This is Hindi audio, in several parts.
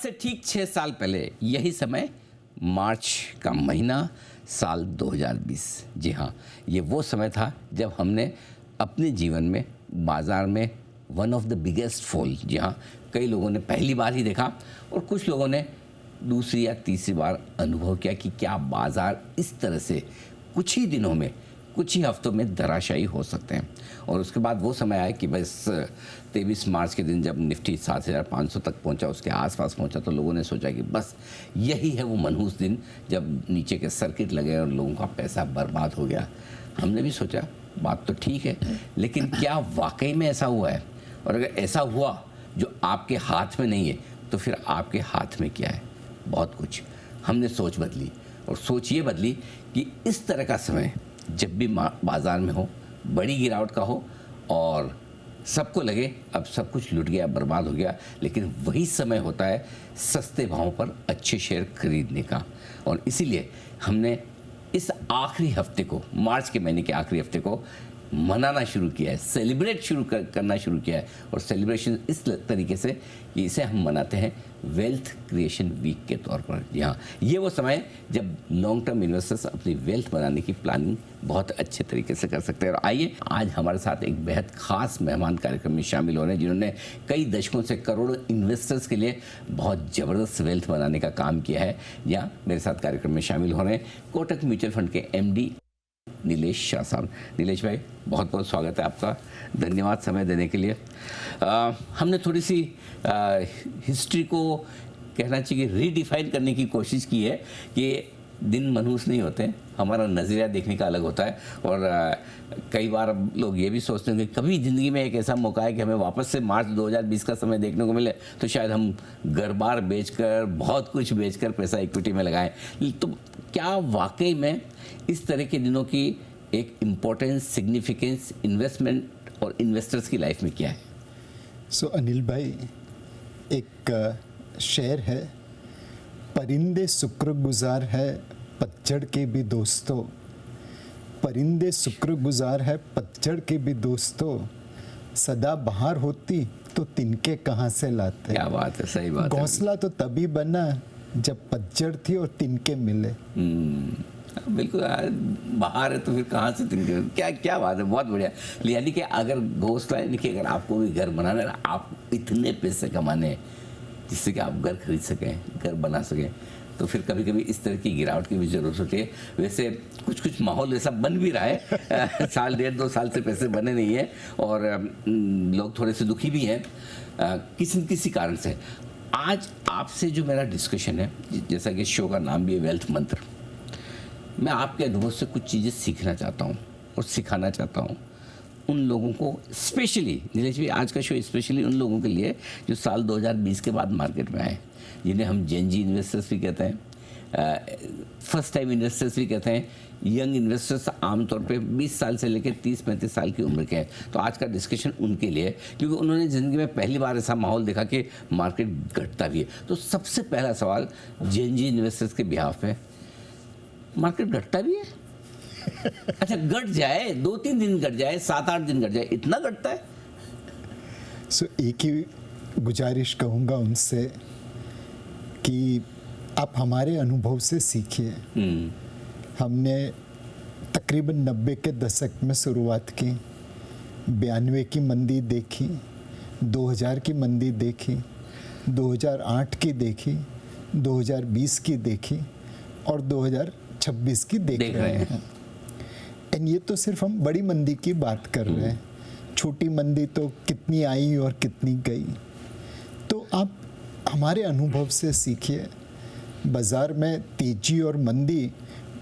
से ठीक 6 साल पहले यही समय, मार्च का महीना, साल 2020। जी हाँ, ये वो समय था जब हमने अपने जीवन में बाज़ार में one of the biggest fall, जी हाँ, कई लोगों ने पहली बार ही देखा और कुछ लोगों ने दूसरी या तीसरी बार अनुभव किया कि क्या बाज़ार इस तरह से कुछ ही दिनों में, कुछ ही हफ्तों में धराशायी हो सकते हैं। और उसके बाद वो समय आया कि बस 23 मार्च के दिन जब निफ्टी 7,500 तक पहुंचा, उसके आसपास पहुंचा, तो लोगों ने सोचा कि बस यही है वो मनहूस दिन जब नीचे के सर्किट लगे और लोगों का पैसा बर्बाद हो गया। हमने भी सोचा बात तो ठीक है, लेकिन क्या वाकई में ऐसा हुआ है? और अगर ऐसा हुआ जो आपके हाथ में नहीं है, तो फिर आपके हाथ में क्या है? बहुत कुछ। हमने सोच बदली, और सोच ये बदली कि इस तरह का समय जब भी बाज़ार में हो, बड़ी गिरावट का हो और सबको लगे अब सब कुछ लुट गया, बर्बाद हो गया, लेकिन वही समय होता है सस्ते भावों पर अच्छे शेयर खरीदने का। और इसीलिए हमने इस आखिरी हफ्ते को, मार्च के महीने के आखिरी हफ्ते को मनाना शुरू किया है, सेलिब्रेट करना शुरू किया है। और सेलिब्रेशन इस तरीके से कि इसे हम मनाते हैं वेल्थ क्रिएशन वीक के तौर पर। जी हाँ, ये वो समय है जब लॉन्ग टर्म इन्वेस्टर्स अपनी वेल्थ बनाने की प्लानिंग बहुत अच्छे तरीके से कर सकते हैं। और आइए, आज हमारे साथ एक बेहद खास मेहमान कार्यक्रम में शामिल हो रहे हैं, जिन्होंने कई दशकों से करोड़ों इन्वेस्टर्स के लिए बहुत ज़बरदस्त वेल्थ बनाने का काम किया है। यहाँ मेरे साथ कार्यक्रम में शामिल हो रहे हैं कोटक म्यूचुअल फंड के MD नीलेश शाह साहब। नीलेश भाई, बहुत बहुत स्वागत है आपका, धन्यवाद समय देने के लिए। हमने थोड़ी सी हिस्ट्री को कहना चाहिए रीडिफाइन करने की कोशिश की है कि दिन मनहूस नहीं होते, हमारा नज़रिया देखने का अलग होता है। और कई बार लोग ये भी सोचते हैं कि कभी ज़िंदगी में एक ऐसा मौका है कि हमें वापस से मार्च 2020 का समय देखने को मिले, तो शायद हम घर बार बेचकर, बहुत कुछ बेचकर पैसा इक्विटी में लगाएं। तो क्या वाकई में इस तरह के दिनों की एक इम्पोर्टेंस, सिग्निफिकेंस इन्वेस्टमेंट और इन्वेस्टर्स की लाइफ में क्या है? सो अनिल भाई, एक शेर है, परिंदे शुक्रगुजार है पतझड़ के भी दोस्तों, परिंदे शुक्रगुजार है पतझड़ के भी दोस्तों, सदा बहार होती तो तिनके कहाँ से लाते। क्या बात है, सही बात है। घोंसला तो तभी बना जब पतझड़ थी और तिनके मिले। बिल्कुल, बाहर है तो फिर कहाँ से तिनके, क्या क्या बात है, बहुत बढ़िया। यानी कि अगर घोंसला, यानी कि अगर आपको भी घर बनाना है, आप इतने पैसे कमाने हैं जिससे कि आप घर खरीद सकें, घर बना सकें, तो फिर कभी कभी इस तरह की गिरावट की भी ज़रूरत होती है। वैसे कुछ कुछ माहौल ऐसा बन भी रहा है साल 1.5-2 साल से पैसे बने नहीं है और लोग थोड़े से दुखी भी हैं किसी किसी कारण से। आज आपसे जो मेरा डिस्कशन है, जैसा कि शो का नाम भी है वेल्थ मंत्र, मैं आपके अनुभव से कुछ चीज़ें सीखना चाहता हूँ और सिखाना चाहता हूँ उन लोगों को, स्पेशली नीलेश भाई, आज का शो स्पेशली उन लोगों के लिए जो साल 2020 के बाद मार्केट में आए, जिन्हें हम जेनजी इन्वेस्टर्स भी कहते हैं, फर्स्ट टाइम इन्वेस्टर्स भी कहते हैं, यंग इन्वेस्टर्स आमतौर पे 20 साल से लेकर 30-35 साल की उम्र के हैं। तो आज का डिस्कशन उनके लिए है, क्योंकि उन्होंने ज़िंदगी में पहली बार ऐसा माहौल देखा कि मार्केट घटता भी है। तो सबसे पहला सवाल जेनजी इन्वेस्टर्स के बिहाफ पे, मार्केट घटता भी है? अच्छा, घट जाए, 2-3 दिन घट जाए, 7-8 दिन घट जाए, इतना घटता है? सो एक ही गुजारिश कहूँगा उनसे कि आप हमारे अनुभव से सीखिए। हमने तकरीबन 90 के दशक में शुरुआत की, 92 की मंदी देखी, 2000 की मंदी देखी, 2008 की देखी, 2020 की देखी और 2026 की देख रहे हैं। एंड ये तो सिर्फ हम बड़ी मंदी की बात कर रहे हैं, छोटी मंदी तो कितनी आई और कितनी गई। तो आप हमारे अनुभव से सीखिए। बाजार में तेजी और मंदी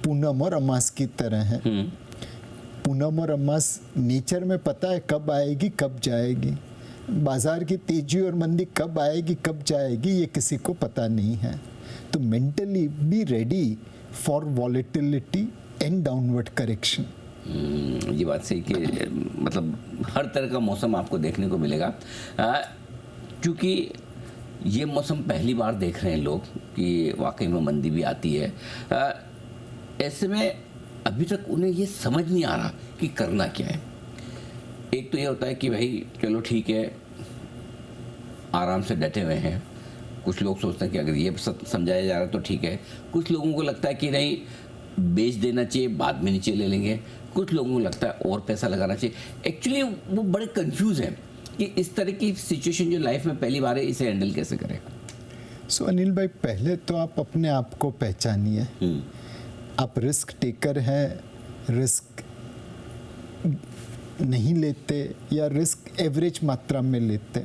पूनम और अमास की तरह है। पूनम और अमास नेचर में पता है कब आएगी कब जाएगी, बाजार की तेजी और मंदी कब आएगी कब जाएगी ये किसी को पता नहीं है। तो mentally be ready for volatility and downward correction. ये बात सही कि मतलब हर तरह का मौसम आपको देखने को मिलेगा, क्योंकि ये मौसम पहली बार देख रहे हैं लोग कि वाकई में मंदी भी आती है। ऐसे में अभी तक उन्हें ये समझ नहीं आ रहा कि करना क्या है। एक तो ये होता है कि भाई चलो ठीक है, आराम से डटे हुए हैं, कुछ लोग सोचते हैं कि अगर ये समझाया जा रहा है तो ठीक है, कुछ लोगों को लगता है कि नहीं बेच देना चाहिए, बाद में नीचे ले लेंगे, कुछ लोगों को लगता है और पैसा लगाना चाहिए। एक्चुअली वो बड़े कंफ्यूज हैं कि इस तरह की सिचुएशन जो लाइफ में पहली बार है इसे हैंडल कैसे करें। सो अनिल भाई, पहले तो आप अपने आप को पहचानिए। आप रिस्क टेकर हैं, रिस्क नहीं लेते या रिस्क एवरेज मात्रा में लेते,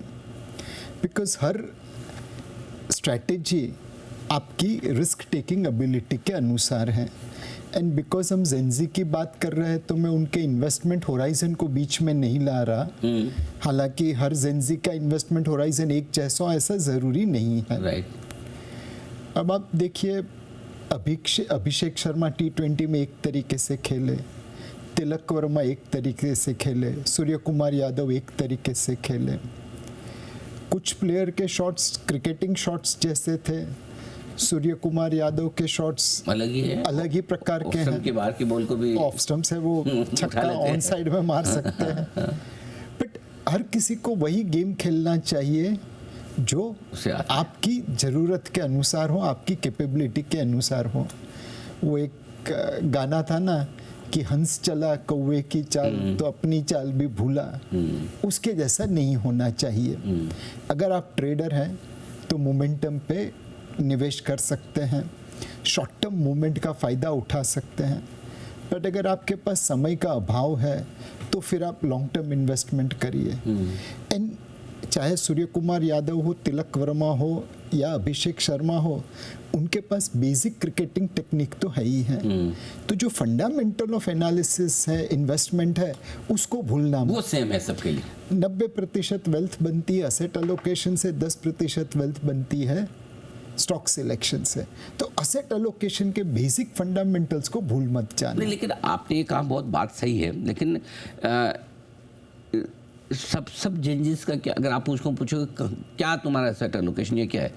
बिकॉज हर स्ट्रैटेजी आपकी रिस्क टेकिंग एबिलिटी के अनुसार है। एंड बिकॉज हम जेंजी की बात कर रहे हैं तो मैं उनके इन्वेस्टमेंट होराइजन को बीच में नहीं ला रहा। हालांकि हर जेंजी का इन्वेस्टमेंट होराइजन एक जैसा ऐसा ज़रूरी नहीं है। राइट। अब आप देखिए, अभिषेक शर्मा T20 में एक तरीके से खेले, तिलक वर्मा एक तरीके से खेले, सूर्य कुमार यादव एक तरीके से खेले। कुछ प्लेयर के शॉट्स क्रिकेटिंग शॉट्स जैसे थे, सूर्य कुमार यादव के शॉट्स अलग ही है, अलग ही प्रकार के हैं। के बाहर की बॉल को भी ऑफ स्टंप से वो छक्का ऑन साइड में मार सकते हैं। बट हर किसी को वही गेम खेलना चाहिए जो आपकी ज़रूरत के अनुसार हो, आपकी कैपेबिलिटी के अनुसार हो। वो एक गाना था ना कि हंस चला कौवे की चाल तो अपनी चाल भी भूला, उसके जैसा नहीं होना चाहिए। अगर आप ट्रेडर हैं तो मोमेंटम पे निवेश कर सकते हैं, शॉर्ट टर्म मूवमेंट का फ़ायदा उठा सकते हैं। बट अगर आपके पास समय का अभाव है तो फिर आप लॉन्ग टर्म इन्वेस्टमेंट करिए। एंड चाहे सूर्य कुमार यादव हो, तिलक वर्मा हो या अभिषेक शर्मा हो, उनके पास बेसिक क्रिकेटिंग टेक्निक तो है ही है। तो जो फंडामेंटल ऑफ एनालिसिस है, इन्वेस्टमेंट है, उसको भूलना वो सेम है सबके लिए। 90% वेल्थ बनती है असेट एलोकेशन से, 10% वेल्थ बनती है स्टॉक सिलेक्शन से। तो असेट एलोकेशन के बेसिक फंडामेंटल्स को भूल मत जाना। लेकिन आपने ये कहा बहुत बात सही है, लेकिन सब चेंजेस का क्या, अगर आप उसको पूछोगे क्या तुम्हारा एसेट एलोकेशन ये क्या है,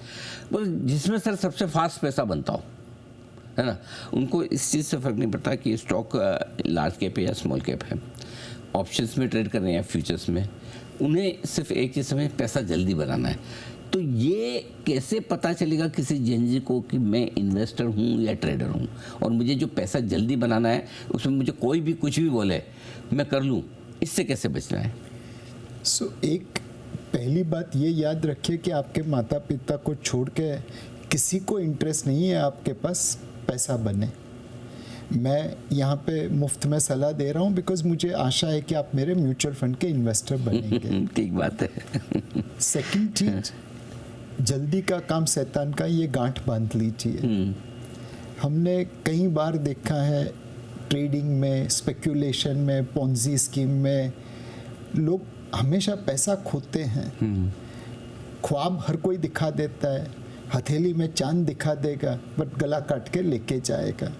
बोल जिसमें सर सबसे फास्ट पैसा बनता हो, है ना। उनको इस चीज़ से फ़र्क नहीं पड़ता कि स्टॉक लार्ज कैप है या स्मॉल कैप है, ऑप्शंस में ट्रेड करने हैं, फ्यूचर्स में, उन्हें सिर्फ एक चीज़ में पैसा जल्दी बनाना है। तो ये कैसे पता चलेगा किसी जेनजी को कि मैं इन्वेस्टर हूँ या ट्रेडर हूँ, और मुझे जो पैसा जल्दी बनाना है उसमें मुझे कोई भी कुछ भी बोले मैं कर लूँ, इससे कैसे बचना है? एक पहली बात ये याद रखिए कि आपके माता पिता को छोड़ के किसी को इंटरेस्ट नहीं है आपके पास पैसा बने। मैं यहाँ पे मुफ्त में सलाह दे रहा हूँ बिकॉज मुझे आशा है कि आप मेरे म्यूचुअल फंड के इन्वेस्टर बनेंगे। ठीक बात है। सेकंड चीज, जल्दी का काम शैतान का, ये गांठ बांध लीजिए। हमने कई बार देखा है ट्रेडिंग में, स्पेक्यूलेशन में, पोंजी स्कीम में लोग हमेशा पैसा खोते हैं। ख्वाब हर कोई दिखा देता है, हथेली में चांद दिखा देगा बट गला काट के लेके जाएगा।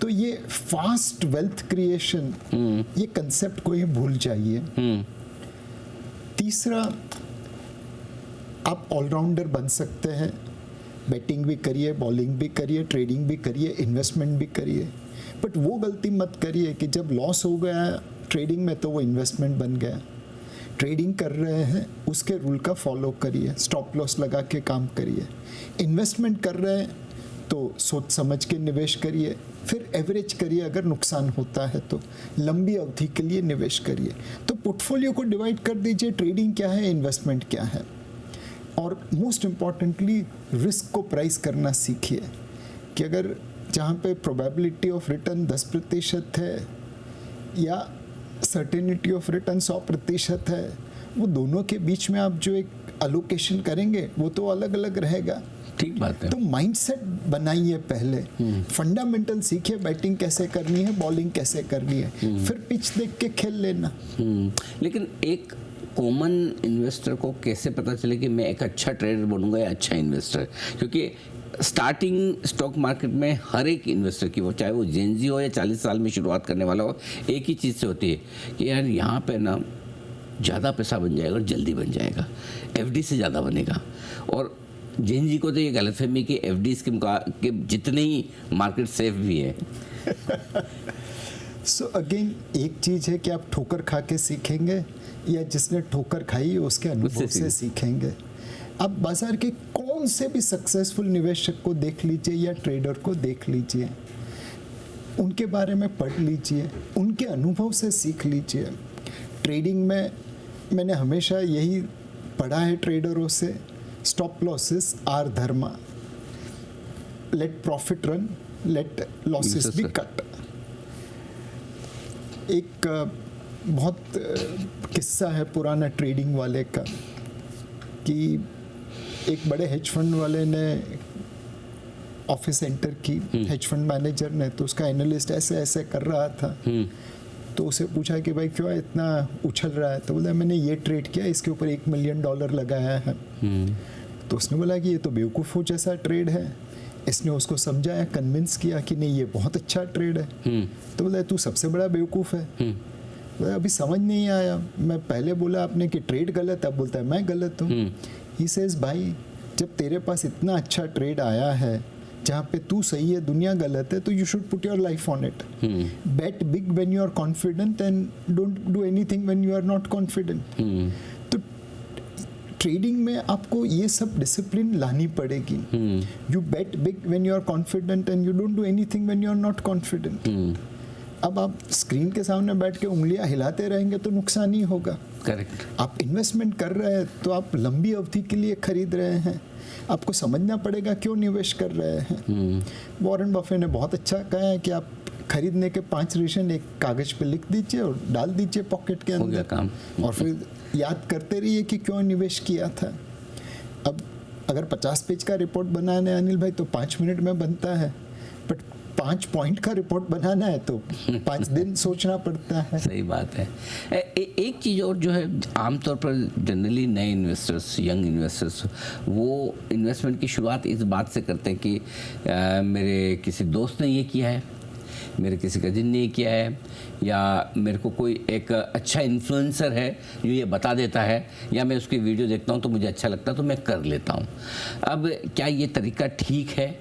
तो ये फास्ट वेल्थ क्रिएशन, ये कंसेप्ट को ही भूल जाइए। तीसरा, आप ऑलराउंडर बन सकते हैं, बैटिंग भी करिए, बॉलिंग भी करिए, ट्रेडिंग भी करिए, इन्वेस्टमेंट भी करिए। बट वो गलती मत करिए कि जब लॉस हो गया ट्रेडिंग में तो वो इन्वेस्टमेंट बन गया। ट्रेडिंग कर रहे हैं उसके रूल का फॉलो करिए, स्टॉप लॉस लगा के काम करिए। इन्वेस्टमेंट कर रहे हैं तो सोच समझ के निवेश करिए, फिर एवरेज करिए, अगर नुकसान होता है तो लंबी अवधि के लिए निवेश करिए। तो पोर्टफोलियो को डिवाइड कर दीजिए, ट्रेडिंग क्या है, इन्वेस्टमेंट क्या है। और मोस्ट इम्पॉर्टेंटली रिस्क को प्राइस करना सीखिए कि अगर जहाँ पे प्रोबेबिलिटी ऑफ रिटर्न 10% है या सर्टेनिटी ऑफ रिटर्न 100% है, वो दोनों के बीच में आप जो एक अलोकेशन करेंगे वो तो अलग अलग रहेगा। ठीक बात है। तो माइंडसेट बनाइए, पहले फंडामेंटल सीखिए, बैटिंग कैसे करनी है, बॉलिंग कैसे करनी है, फिर पिच देख के खेल लेना। लेकिन एक कॉमन इन्वेस्टर को कैसे पता चले कि मैं एक अच्छा ट्रेडर बनूंगा या अच्छा इन्वेस्टर? क्योंकि स्टार्टिंग स्टॉक मार्केट में हर एक इन्वेस्टर की, वो चाहे वो जेनजी हो या 40 साल में शुरुआत करने वाला हो, एक ही चीज़ से होती है कि यार यहाँ पे ना ज़्यादा पैसा बन जाएगा और जल्दी बन जाएगा, एफडी से ज़्यादा बनेगा। और जेनजी को तो ये गलतफहमी कि एफडी के जितने ही मार्केट सेफ भी है। सो अगेन एक चीज़ है कि आप ठोकर खा के सीखेंगे या जिसने ठोकर खाई उसके अनुभव से सीखेंगे। आप बाजार के कौन से भी सक्सेसफुल निवेशक को देख लीजिए या ट्रेडर को देख लीजिए, उनके बारे में पढ़ लीजिए, उनके अनुभव से सीख लीजिए। ट्रेडिंग में मैंने हमेशा यही पढ़ा है ट्रेडरों से, stop losses are dharma, let profit run, let losses be cut. एक बहुत किस्सा है पुराना ट्रेडिंग वाले का कि एक बड़े हेज फंड वाले ने ऑफिस एंटर की, हेज फंड मैनेजर ने, तो उसका एनालिस्ट ऐसे ऐसे कर रहा था, तो उसे पूछा कि भाई क्यों इतना उछल रहा है, तो बोला मैंने ये ट्रेड किया, इसके ऊपर $1 मिलियन लगाया है। तो उसने बोला कि ये तो बेवकूफ़ों जैसा ट्रेड है। इसने उसको समझाया, कन्विंस किया कि नहीं ये बहुत अच्छा ट्रेड है। तो बोला तू सबसे बड़ा बेवकूफ़ है। बोला अभी समझ नहीं आया, मैं पहले बोला आपने कि ट्रेड गलत, अब बोलता है मैं गलत हूँ। ही सेज भाई जब तेरे पास इतना अच्छा ट्रेड आया है जहाँ पे तू सही है दुनिया गलत है, तो you should put your life on it. Bet big when you are confident and don't do anything when you are not confident. तो ट्रेडिंग में आपको ये सब डिसिप्लिन लानी पड़ेगी। You bet big when you are confident and you don't do anything when you are not confident. अब आप स्क्रीन के सामने बैठ के उंगलियां हिलाते रहेंगे तो नुकसान ही होगा। करेक्ट। आप इन्वेस्टमेंट कर रहे हैं तो आप लंबी अवधि के लिए खरीद रहे हैं, आपको समझना पड़ेगा क्यों निवेश कर रहे हैं। वॉरेन बफेट ने बहुत अच्छा कहा है कि आप खरीदने के 5 रीजन एक कागज पे लिख दीजिए और डाल दीजिए पॉकेट के अंदर काम। और फिर याद करते रहिए कि क्यों निवेश किया था। अब अगर 50 पेज का रिपोर्ट बनाना है अनिल भाई तो 5 मिनट में बनता है, बट 5 पॉइंट का रिपोर्ट बनाना है तो 5 दिन सोचना पड़ता है। सही बात है। एक चीज़ और जो है, आमतौर पर जनरली नए इन्वेस्टर्स, यंग इन्वेस्टर्स, वो इन्वेस्टमेंट की शुरुआत इस बात से करते हैं कि मेरे किसी दोस्त ने ये किया है, मेरे किसी कजिन ने ये किया है, या मेरे को कोई एक अच्छा इन्फ्लुएंसर है जो ये बता देता है, या मैं उसकी वीडियो देखता हूँ तो मुझे अच्छा लगता है तो मैं कर लेता हूँ। अब क्या ये तरीका ठीक है,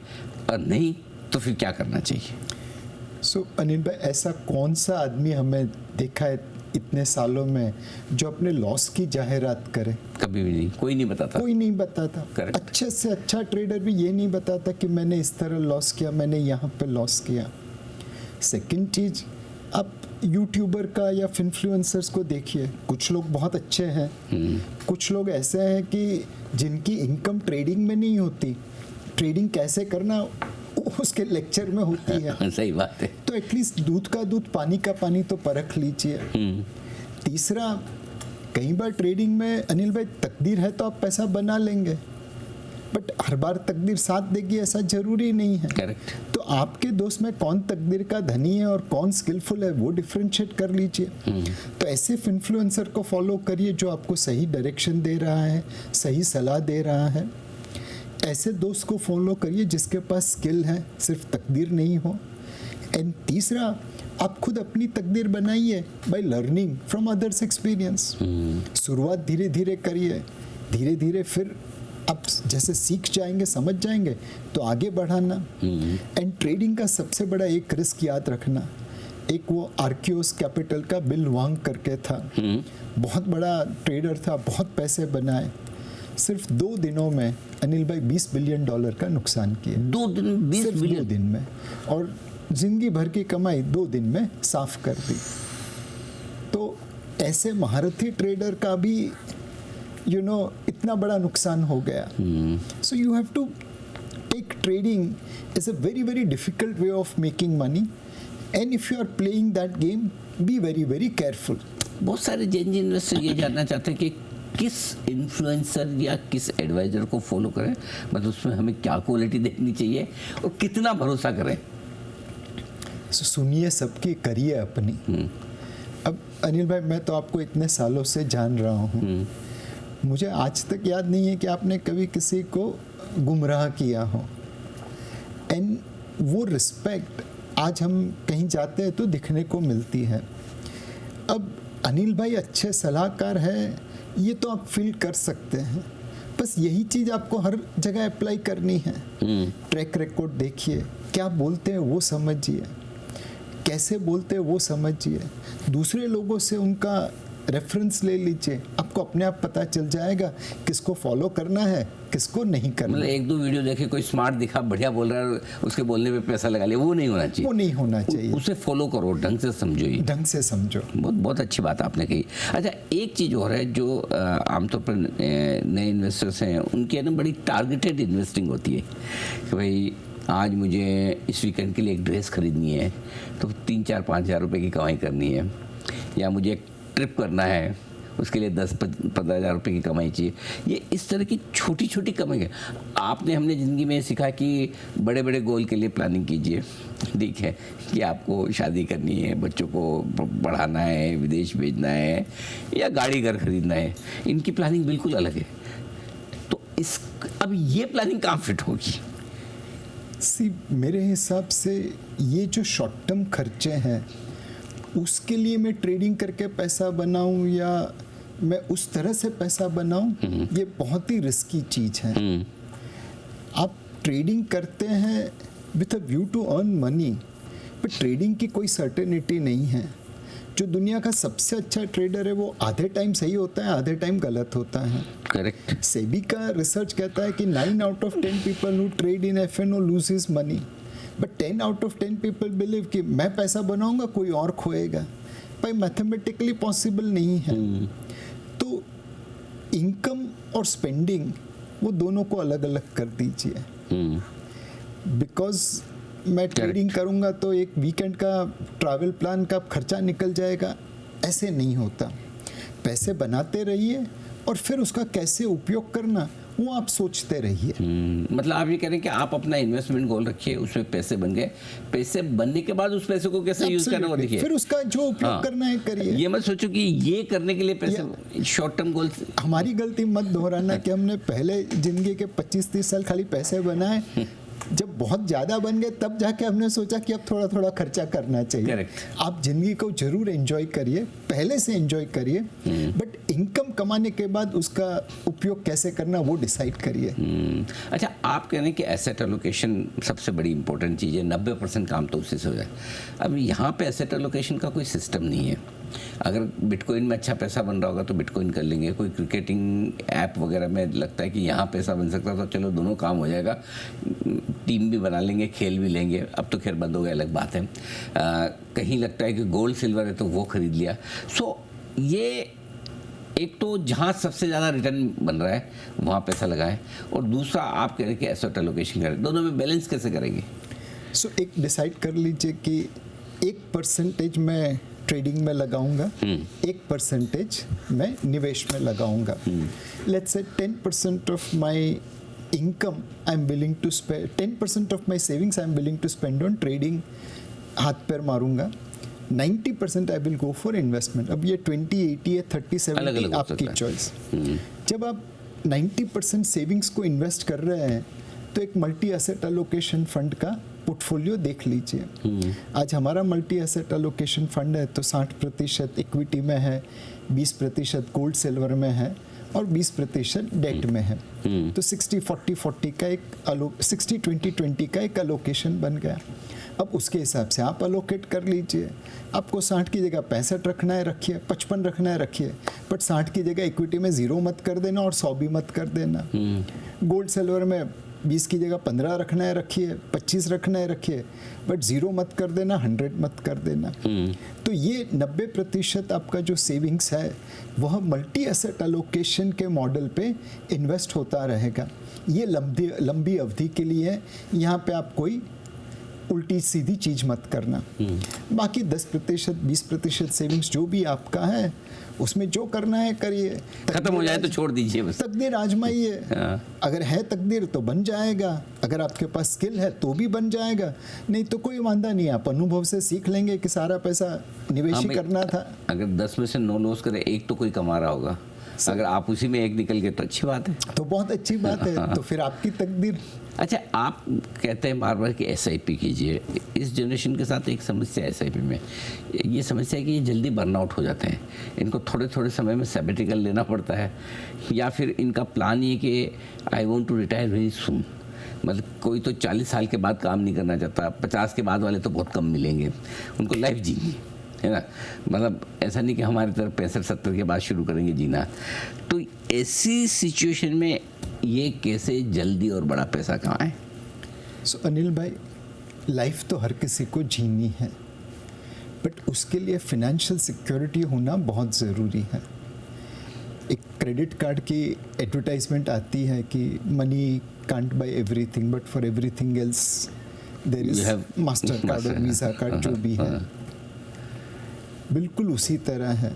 और नहीं तो फिर क्या करना चाहिए? सो अनिल भाई, ऐसा कौन सा आदमी हमें देखा है इतने सालों में जो अपने लॉस की जाहिरात करे? कभी भी नहीं, कोई नहीं बताता। कोई नहीं बताता। अच्छे से अच्छा ट्रेडर भी ये नहीं बताता कि मैंने इस तरह लॉस किया, मैंने यहाँ पे लॉस किया। सेकंड चीज़, आप यूट्यूबर का या इन्फ्लुएंसर्स को देखिए, कुछ लोग बहुत अच्छे हैं, कुछ लोग ऐसे हैं कि जिनकी इनकम ट्रेडिंग में नहीं होती, ट्रेडिंग कैसे करना उसके लेक्चर में होती है। सही बात है। तो एटलीस्ट दूध का दूध पानी का पानी तो परख लीजिए। तीसरा, कई बार ट्रेडिंग में अनिल भाई तकदीर है तो आप पैसा बना लेंगे, बट हर बार तकदीर साथ देगी ऐसा जरूरी नहीं है। करेक्ट। तो आपके दोस्त में कौन तकदीर का धनी है और कौन स्किलफुल है वो डिफरेंशिएट कर लीजिए। तो ऐसे इन्फ्लुएंसर को फॉलो करिए जो आपको सही डायरेक्शन दे रहा है, सही सलाह दे रहा है। ऐसे दोस्त को फॉलो करिए जिसके पास स्किल है, सिर्फ तकदीर नहीं हो। एंड तीसरा, आप खुद अपनी तकदीर बनाइए by learning from others experience. शुरुआत धीरे धीरे करिए, धीरे धीरे फिर आप जैसे सीख जाएंगे, समझ जाएंगे तो आगे बढ़ाना। एंड ट्रेडिंग का सबसे बड़ा एक रिस्क याद रखना, एक वो आर्कियोस कैपिटल का बिल वांग करके था, बहुत बड़ा ट्रेडर था, बहुत पैसे बनाए, सिर्फ 2 दिनों में अनिल भाई $20 बिलियन का नुकसान किया। 2 दिन 20 सिर्फ 2 दिन में, और जिंदगी भर की कमाई 2 दिन में साफ कर दी। तो ऐसे महारथी ट्रेडर का भी इतना बड़ा नुकसान हो गया। So you have to take trading is a very very difficult way of making money, and if you are playing that game be very very careful. बहुत सारे जेन इन्वेस्टर ये जानना चाहते हैं कि किस इन्फ्लुएंसर या किस एडवाइज़र को फॉलो करें, मतलब उसमें हमें क्या क्वालिटी देखनी चाहिए और कितना भरोसा करें। सुनिए सबकी, करिए अपनी। अब अनिल भाई, मैं तो आपको इतने सालों से जान रहा हूँ, मुझे आज तक याद नहीं है कि आपने कभी किसी को गुमराह किया हो। एंड वो रिस्पेक्ट आज हम कहीं जाते हैं तो दिखने को मिलती है। अब अनिल भाई अच्छे सलाहकार है ये तो आप फील कर सकते हैं, बस यही चीज़ आपको हर जगह अप्लाई करनी है। ट्रैक रिकॉर्ड देखिए, क्या बोलते हैं वो समझिए, कैसे बोलते हैं वो समझिए, दूसरे लोगों से उनका रेफरेंस ले लीजिए, आपको अपने आप पता चल जाएगा किसको फॉलो करना है, किसको नहीं करना। मतलब एक दो वीडियो देखे, कोई स्मार्ट दिखा, बढ़िया बोल रहा है, उसके बोलने पे पैसा लगा लिया, वो नहीं होना चाहिए। वो नहीं होना चाहिए। उसे फॉलो करो, ढंग से समझो। ये ढंग से समझो। बहुत बहुत अच्छी बात आपने कही। अच्छा, एक चीज़ और है जो आमतौर पर नए इन्वेस्टर्स हैं उनकी ना बड़ी टारगेटेड इन्वेस्टिंग होती है कि भाई आज मुझे इस वीकेंड के लिए एक ड्रेस खरीदनी है तो 3-4-5 हज़ार रुपये की कमाई करनी है, या मुझे एक ट्रिप करना है उसके लिए 10-15 हज़ार रुपये की कमाई चाहिए। ये इस तरह की छोटी छोटी कमाई है। हमने ज़िंदगी में सीखा कि बड़े बड़े गोल के लिए प्लानिंग कीजिए, ठीक है, कि आपको शादी करनी है, बच्चों को पढ़ाना है, विदेश भेजना है, या गाड़ी घर खरीदना है। इनकी प्लानिंग बिल्कुल अलग है। तो अब ये प्लानिंग कहाँ फिट होगी? मेरे हिसाब से ये जो शॉर्ट टर्म खर्चे हैं उसके लिए मैं ट्रेडिंग करके पैसा बनाऊं या मैं उस तरह से पैसा बनाऊं, ये बहुत ही रिस्की चीज़ है। आप ट्रेडिंग करते हैं with a view to earn money, पर ट्रेडिंग की कोई सर्टेनिटी नहीं है। जो दुनिया का सबसे अच्छा ट्रेडर है वो आधे टाइम सही होता है, आधे टाइम गलत होता है। करेक्ट। सेबी का रिसर्च कहता है कि 9 out of 10 people who trade in F&O loses money, but 10 out of 10 people believe कि मैं पैसा बनाऊंगा कोई और खोएगा। भाई मैथमेटिकली पॉसिबल नहीं है। तो इनकम और स्पेंडिंग वो दोनों को अलग अलग कर दीजिए। बिकॉज मैं ट्रेडिंग करूंगा तो एक वीकेंड का ट्रैवल प्लान का खर्चा निकल जाएगा, ऐसे नहीं होता। पैसे बनाते रहिए और फिर उसका कैसे उपयोग करना वो आप सोचते रहिए। मतलब आप ये कह रहे हैं कि आप अपना इन्वेस्टमेंट गोल रखिए, उसमें पैसे बन गए, पैसे बनने के बाद उस पैसे को कैसे यूज करना वो देखिए, फिर उसका जो उपयोग करना है करिए। ये मत सोचो कि ये करने के लिए पैसे शॉर्ट टर्म गोल। हमारी गलती मत दोहराना कि हमने पहले जिंदगी के 25-30 साल खाली पैसे बनाए, जब बहुत ज़्यादा बन गए तब जाके हमने सोचा कि अब थोड़ा थोड़ा खर्चा करना चाहिए। Correct. आप जिंदगी को जरूर एंजॉय करिए, पहले से एंजॉय करिए, बट इनकम कमाने के बाद उसका उपयोग कैसे करना वो डिसाइड करिए। अच्छा, आप कह रहे हैं कि एसेट एलोकेशन सबसे बड़ी इंपॉर्टेंट चीज़ है, 90% काम तो उससे हो जाए। अब यहाँ पे एसेट एलोकेशन का कोई सिस्टम नहीं है। अगर बिटकॉइन में अच्छा पैसा बन रहा होगा तो बिटकॉइन कर लेंगे, कोई क्रिकेटिंग ऐप वगैरह में लगता है कि यहाँ पैसा बन सकता है तो चलो दोनों काम हो जाएगा, टीम भी बना लेंगे, खेल भी लेंगे। अब तो खैर बंद हो गया, अलग बात है। कहीं लगता है कि गोल्ड सिल्वर है तो वो खरीद लिया। सो ये एक तो जहाँ सबसे ज़्यादा रिटर्न बन रहा है वहाँ पैसा लगाएं, और दूसरा आप कह रहे हैं कि एसेट एलोकेशन करें। दोनों में बैलेंस कैसे करेंगे? सो एक डिसाइड कर लीजिए कि 1% मैं ट्रेडिंग में लगाऊंगा, 1% मैं निवेश में लगाऊंगा। Let's say 10% of my income I am willing to spend, 10% of my savings I am willing to spend on trading, हाथ पैर मारूंगा। 90% I will go for investment. अब ये 20-80 या 30-70 आपकी चॉइस। जब आप 90% सेविंग्स को इन्वेस्ट कर रहे हैं तो एक मल्टी एसेट एलोकेशन फंड का पोर्टफोलियो देख लीजिए। आज हमारा मल्टी एसेट एलोकेशन फंड है तो 60% इक्विटी में है, 20% गोल्ड सिल्वर में है और 20% डेट में है। तो 60-40-40 का एक 60-20-20 का एक एलोकेशन बन गया। अब उसके हिसाब से आप अलोकेट कर लीजिए। आपको 60 की जगह 65 रखना है रखिए, 55 रखना है रखिए, बट 60 की जगह इक्विटी में 0 मत कर देना और 100 भी मत कर देना। गोल्ड सिल्वर में 20 की जगह 15 रखना है रखिए, 25 रखना है रखिए, बट 0 मत कर देना, 100 मत कर देना। तो ये 90% आपका जो सेविंग्स है वह मल्टी एसेट एलोकेशन के मॉडल पे इन्वेस्ट होता रहेगा। ये लंबी अवधि के लिए है। यहाँ पे आप कोई उल्टी सीधी चीज मत करना। बाकी 10%, 20% सेविंग्स जो भी आपका है उसमें जो करना है करिए। खत्म हो जाए तो छोड़ दीजिए बस। तकदीर आजमाइए। अगर है तकदीर तो बन जाएगा, अगर आपके पास स्किल है तो भी बन जाएगा, नहीं तो कोई वांदा नहीं। आप अनुभव से सीख लेंगे कि सारा पैसा निवेश ही करना था। अगर 10 में से 9 लॉस करे, एक तो कोई कमा रहा होगा। अगर आप उसी में एक निकल गए तो अच्छी बात है, तो बहुत अच्छी बात है। तो फिर आपकी तकदीर। अच्छा, आप कहते हैं बार बार कि SIP कीजिए। इस जनरेशन के साथ एक समस्या है SIP में, ये समस्या है कि ये जल्दी बर्नआउट हो जाते हैं। इनको थोड़े थोड़े समय में सैबेटिकल लेना पड़ता है, या फिर इनका प्लान ये कि I want to retire very soon. मतलब कोई तो 40 साल के बाद काम नहीं करना चाहता, 50 के बाद वाले तो बहुत कम मिलेंगे, उनको लाइफ जीनी। है ना, मतलब ऐसा नहीं कि हमारी तरफ 65-70 के बाद शुरू करेंगे जीना। तो ऐसी सिचुएशन में ये कैसे जल्दी और बड़ा पैसा कमाएं? सो अनिल भाई, लाइफ तो हर किसी को जीनी है, बट उसके लिए फिनेंशियल सिक्योरिटी होना बहुत ज़रूरी है। एक क्रेडिट कार्ड की एडवर्टाइजमेंट आती है कि money can't buy everything, but for everything else there You is have Mastercard और वीज़ा कार्ड, जो भी है। बिल्कुल उसी तरह है,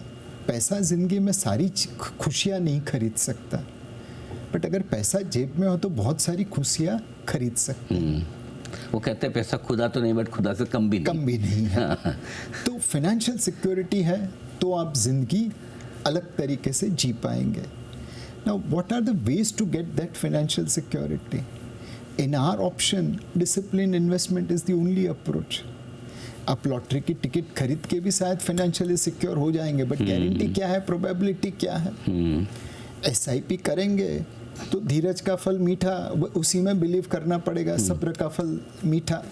पैसा ज़िंदगी में सारी खुशियाँ नहीं खरीद सकता, बट अगर पैसा जेब में हो तो बहुत सारी खुशियाँ खरीद सकते हैं। वो कहते हैं पैसा खुदा तो नहीं, बट खुदा से कम भी नहीं। कम भी नहीं है। तो फाइनेंशियल सिक्योरिटी है तो आप जिंदगी अलग तरीके से जी पाएंगे। Now what are the ways to get that financial security? In our option, discipline investment is the only approach. आप लॉटरी की टिकट खरीद के भी शायद फाइनेंशियली सिक्योर हो जाएंगे, बट गारंटी क्या है, प्रोबेबिलिटी क्या है? SIP करेंगे तो धीरज का फल मीठा, उसी में बिलीव करना पड़ेगा, सब्र का फल मीठा,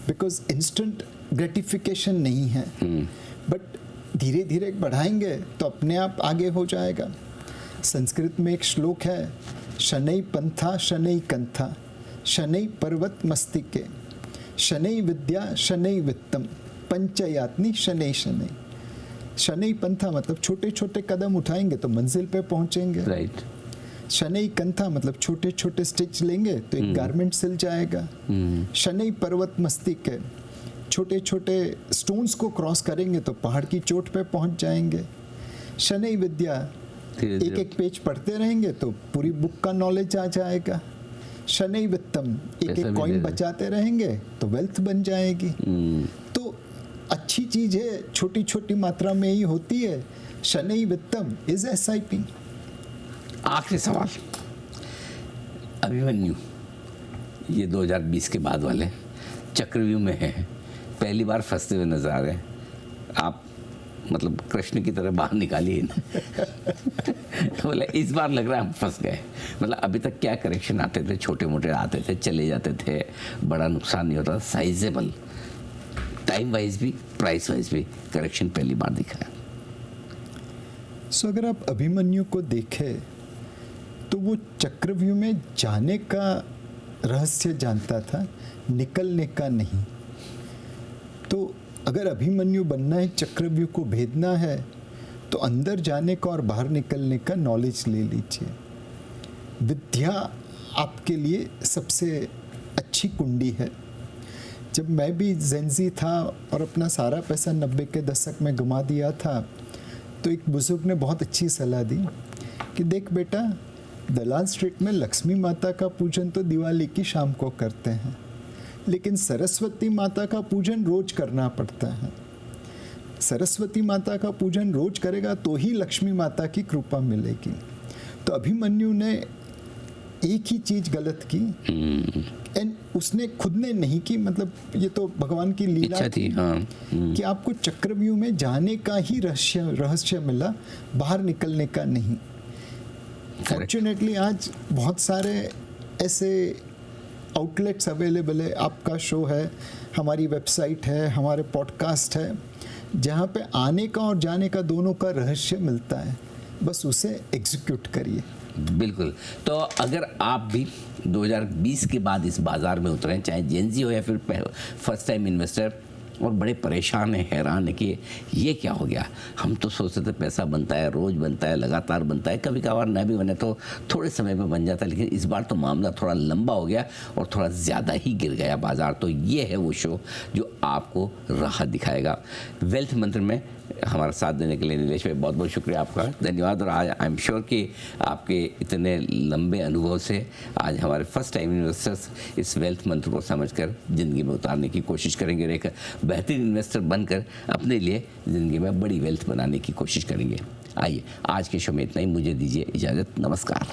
बिकॉज इंस्टेंट ग्रेटिफिकेशन नहीं है, बट धीरे धीरे बढ़ाएंगे तो अपने आप आगे हो जाएगा। संस्कृत में एक श्लोक है, शनै पंथा शनै कंथा शनै पर्वत मस्तिके शनै विद्या शनै वित्तम पंचयात्नि शनै शनै। शनै पंथा मतलब छोटे छोटे कदम उठाएंगे तो मंजिल पे पहुंचेंगे। राइट। शनै कंथा मतलब छोटे छोटे स्टिच लेंगे तो एक गारमेंट सिल जाएगा। शनै पर्वत मस्तिके, छोटे छोटे स्टोन्स को क्रॉस करेंगे तो पहाड़ की चोट पे पहुंच जाएंगे। शनै विद्या, एक एक पेज पढ़ते रहेंगे तो पूरी बुक का नॉलेज आ जाएगा। शनै वित्तम, एक एक कॉइन बचाते रहेंगे तो वेल्थ बन जाएगी। तो अच्छी चीज है, छोटी छोटी मात्रा में ही होती है। शनै वित्तम इज SIP। आखिरी सवाल, अभिमन्यु ये 2020 के बाद वाले चक्रव्यूह में है, पहली बार फंसते हुए नजर आ रहे हैं आप, मतलब कृष्ण की तरह बाहर निकालिए तो बोले इस बार लग रहा है हम फंस गए। मतलब अभी तक क्या करेक्शन आते थे, छोटे मोटे आते थे, चले जाते थे, बड़ा नुकसान नहीं होता, साइजेबल टाइम वाइज भी प्राइस वाइज भी करेक्शन पहली बार दिखा है। सो अगर आप अभिमन्यु को देखें तो वो चक्रव्यूह में जाने का रहस्य जानता था, निकलने का नहीं। तो अगर अभिमन्यु बनना है, चक्रव्यूह को भेदना है, तो अंदर जाने का और बाहर निकलने का नॉलेज ले लीजिए। विद्या आपके लिए सबसे अच्छी कुंडी है। जब मैं भी जेंजी था और अपना सारा पैसा 90 के दशक में गंवा दिया था, तो एक बुजुर्ग ने बहुत अच्छी सलाह दी कि देख बेटा, दलाल स्ट्रीट में लक्ष्मी माता का पूजन तो दिवाली की शाम को करते हैं, लेकिन सरस्वती माता का पूजन रोज करना पड़ता है। सरस्वती माता का पूजन रोज करेगा तो ही लक्ष्मी माता की कृपा मिलेगी। तो अभिमन्यु ने एक ही चीज गलत की, एंड उसने खुद ने नहीं की, मतलब ये तो भगवान की लीला थी, हाँ। कि आपको चक्रव्यूह में जाने का ही रहस्य मिला, बाहर निकलने का नहीं। फॉर्चुनेटली आज बहुत सारे ऐसे आउटलेट्स अवेलेबल है, आपका शो है, हमारी वेबसाइट है, हमारे पॉडकास्ट है, जहाँ पे आने का और जाने का दोनों का रहस्य मिलता है, बस उसे एग्जीक्यूट करिए। बिल्कुल। तो अगर आप भी 2020 के बाद इस बाज़ार में उतरे, चाहे जेंजी हो या फिर फर्स्ट टाइम इन्वेस्टर, और बड़े परेशान हैं, हैरान है कि ये क्या हो गया, हम तो सोचते थे पैसा बनता है, रोज़ बनता है, लगातार बनता है, कभी कभार न भी बने तो थोड़े समय में बन जाता है, लेकिन इस बार तो मामला थोड़ा लंबा हो गया और थोड़ा ज़्यादा ही गिर गया बाज़ार। तो ये है वो शो जो आपको राहत दिखाएगा। वेल्थ मंत्र में हमारा साथ देने के लिए नीलेश भाई बहुत बहुत शुक्रिया आपका, धन्यवाद। और आज आई एम श्योर कि आपके इतने लंबे अनुभव से आज हमारे फर्स्ट टाइम इन्वेस्टर्स इस वेल्थ मंत्र को समझकर ज़िंदगी में उतारने की कोशिश करेंगे और एक बेहतरीन इन्वेस्टर बनकर अपने लिए ज़िंदगी में बड़ी वेल्थ बनाने की कोशिश करेंगे। आइए आज के शो में इतना ही, मुझे दीजिए इजाज़त, नमस्कार।